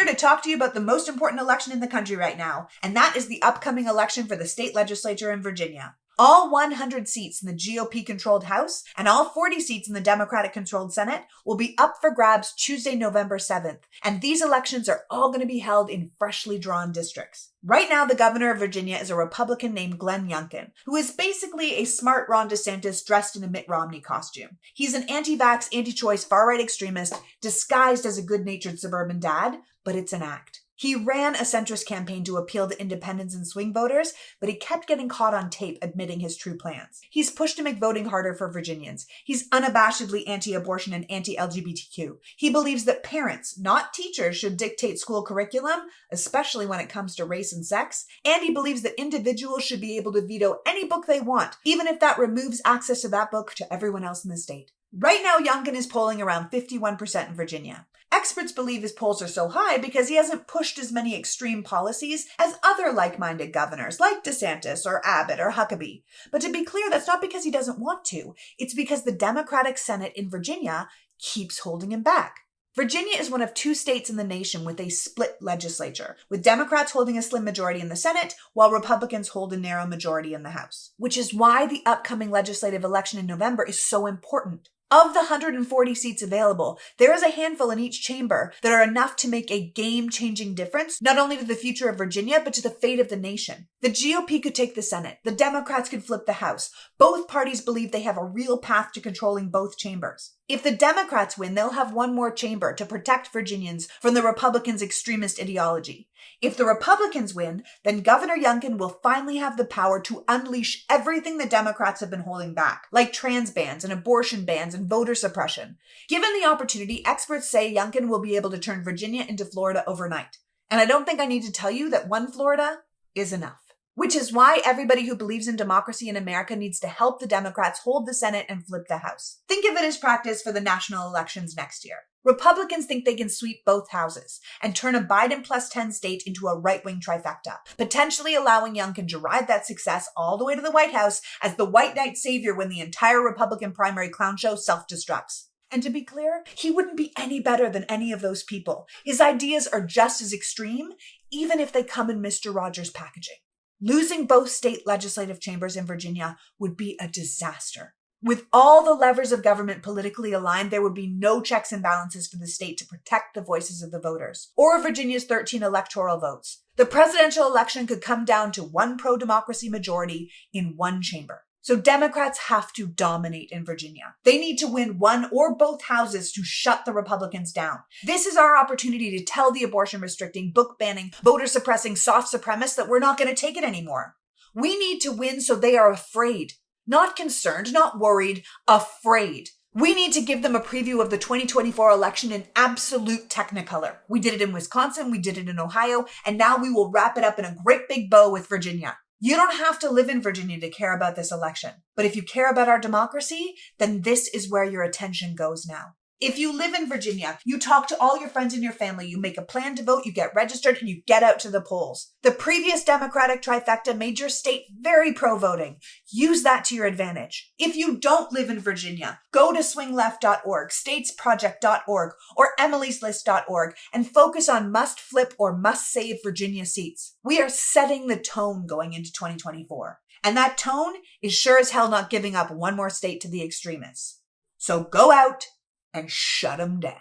to talk to you about the most important election in the country right now, and that is the upcoming election for the state legislature in Virginia. All 100 seats in the GOP-controlled House and all 40 seats in the Democratic-controlled Senate will be up for grabs Tuesday, November 7th, and these elections are all going to be held in freshly drawn districts. Right now, the governor of Virginia is a Republican named Glenn Youngkin, who is basically a smart Ron DeSantis dressed in a Mitt Romney costume. He's an anti-vax, anti-choice, far-right extremist disguised as a good-natured suburban dad, but it's an act. He ran a centrist campaign to appeal to independents and swing voters, but he kept getting caught on tape admitting his true plans. He's pushed to make voting harder for Virginians. He's unabashedly anti-abortion and anti-LGBTQ. He believes that parents, not teachers, should dictate school curriculum, especially when it comes to race and sex. And he believes that individuals should be able to veto any book they want, even if that removes access to that book to everyone else in the state. Right now, Youngkin is polling around 51% in Virginia. Experts believe his polls are so high because he hasn't pushed as many extreme policies as other like-minded governors like DeSantis or Abbott or Huckabee. But to be clear, that's not because he doesn't want to. It's because the Democratic Senate in Virginia keeps holding him back. Virginia is one of 2 states in the nation with a split legislature, with Democrats holding a slim majority in the Senate, while Republicans hold a narrow majority in the House. Which is why the upcoming legislative election in November is so important. Of the 140 seats available, there is a handful in each chamber that are enough to make a game-changing difference, not only to the future of Virginia, but to the fate of the nation. The GOP could take the Senate. The Democrats could flip the House. Both parties believe they have a real path to controlling both chambers. If the Democrats win, they'll have one more chamber to protect Virginians from the Republicans' extremist ideology. If the Republicans win, then Governor Youngkin will finally have the power to unleash everything the Democrats have been holding back, like trans bans and abortion bans and voter suppression. Given the opportunity, experts say Youngkin will be able to turn Virginia into Florida overnight. And I don't think I need to tell you that one Florida is enough. Which is why everybody who believes in democracy in America needs to help the Democrats hold the Senate and flip the House. Think of it as practice for the national elections next year. Republicans think they can sweep both houses and turn a Biden plus 10 state into a right-wing trifecta, potentially allowing Youngkin to ride that success all the way to the White House as the white knight savior when the entire Republican primary clown show self-destructs. And to be clear, he wouldn't be any better than any of those people. His ideas are just as extreme, even if they come in Mr. Rogers packaging. Losing both state legislative chambers in Virginia would be a disaster. With all the levers of government politically aligned, there would be no checks and balances for the state to protect the voices of the voters, or Virginia's 13 electoral votes. The presidential election could come down to one pro-democracy majority in one chamber. So Democrats have to dominate in Virginia. They need to win one or both houses to shut the Republicans down. This is our opportunity to tell the abortion-restricting, book-banning, voter-suppressing, soft supremacists that we're not going to take it anymore. We need to win so they are afraid. Not concerned, not worried, afraid. We need to give them a preview of the 2024 election in absolute technicolor. We did it in Wisconsin, we did it in Ohio, and now we will wrap it up in a great big bow with Virginia. You don't have to live in Virginia to care about this election. But if you care about our democracy, then this is where your attention goes now. If you live in Virginia, you talk to all your friends and your family, you make a plan to vote, you get registered, and you get out to the polls. The previous Democratic trifecta made your state very pro-voting. Use that to your advantage. If you don't live in Virginia, go to swingleft.org, statesproject.org, or emilyslist.org and focus on must-flip or must-save Virginia seats. We are setting the tone going into 2024. And that tone is sure as hell not giving up one more state to the extremists. So go out and shut them down.